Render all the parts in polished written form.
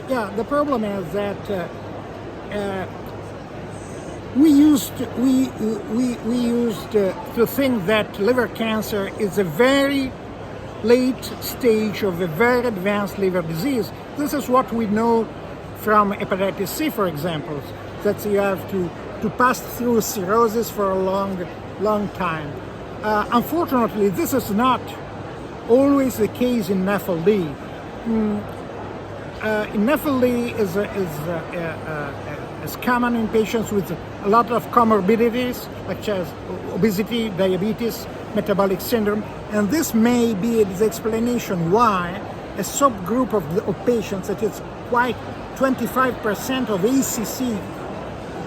Yeah, the problem is that we used to think that liver cancer is a very late stage of a very advanced liver disease. This is what we know from hepatitis C, for example, that you have to pass through cirrhosis for a long time. Unfortunately, this is not always the case in NAFLD. NAFLD is common in patients with a lot of comorbidities, such as obesity, diabetes, metabolic syndrome, and this may be the explanation why a subgroup of patients, that is quite 25% of HCC,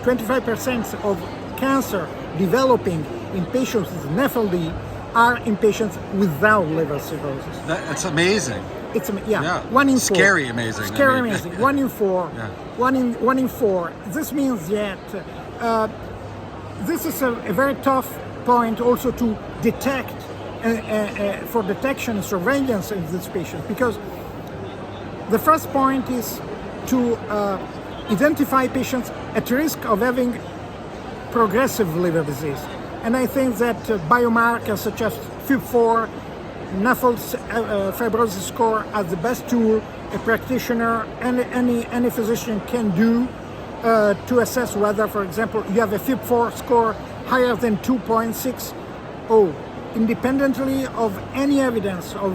25% of cancer developing in patients with NAFLD are in patients without liver cirrhosis. That's amazing. It's yeah. 1 in 4. Scary amazing. Scary amazing. 1 in 4. Yeah. 1 in 4. This means that this is a very tough point also to detect for detection and surveillance in this patient, because the first point is to identify patients at risk of having progressive liver disease. And I think that biomarkers such as FIB4, NAFLD fibrosis score are the best tool a practitioner and any physician can do to assess whether, for example, you have a FIB4 score higher than 2.60, independently of any evidence of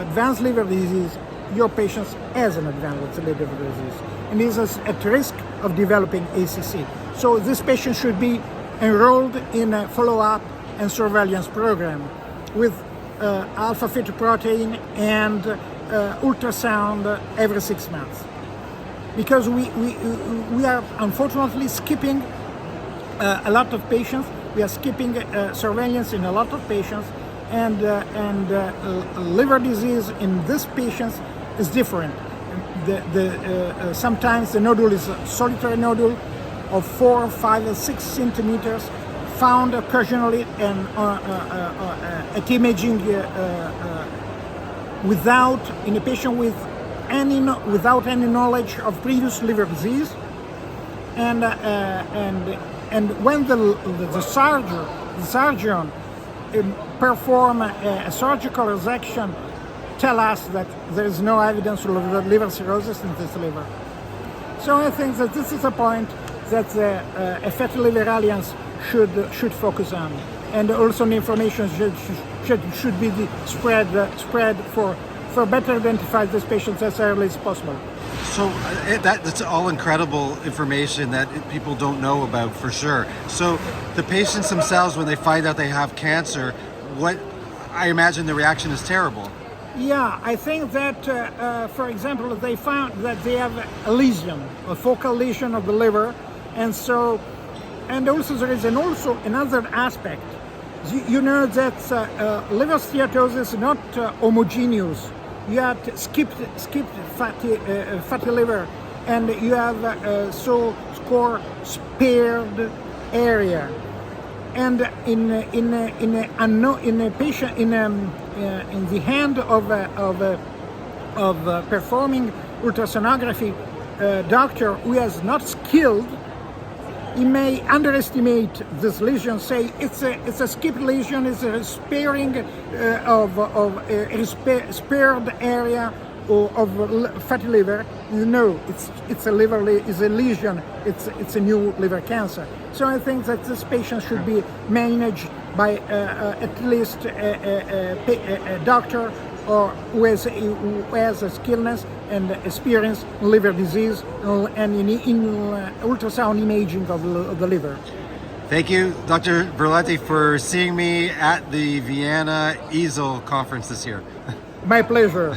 advanced liver disease. Your patient has an advanced liver disease and is at risk of developing HCC. So this patient should be enrolled in a follow-up and surveillance program with alpha-fetoprotein and ultrasound every 6 months. Because we are unfortunately skipping a lot of patients. We are skipping surveillance in a lot of patients, and liver disease in these patients is different. Sometimes the nodule is a solitary nodule of 4, 5, or 6 centimeters, found occasionally and at imaging in a patient without any knowledge of previous liver disease, and when the surgeon perform a surgical resection, tell us that there is no evidence of liver cirrhosis in this liver. So I think that this is a point that a Fatty Liver Alliance should focus on, and also the information should be spread for better identify these patients as early as possible. So that's all incredible information that people don't know about for sure. So the patients themselves, when they find out they have cancer, I imagine the reaction is terrible. Yeah, I think that, for example, they found that they have a lesion, a focal lesion of the liver, and also there is another aspect. You know that liver steatosis is not homogeneous. You have skipped fatty liver, and you have so-called spared area. And in a patient in the hand of performing ultrasonography doctor who is not skilled, he may underestimate this lesion. Say it's a skipped lesion, it's a sparing spared area of fatty liver. No, it's a lesion. It's a new liver cancer. So I think that this patient should be managed by at least a doctor or who has a skillness and experience in liver disease and in ultrasound imaging of the liver. Thank you, Dr. Brillanti, for seeing me at the Vienna EASL conference this year. My pleasure.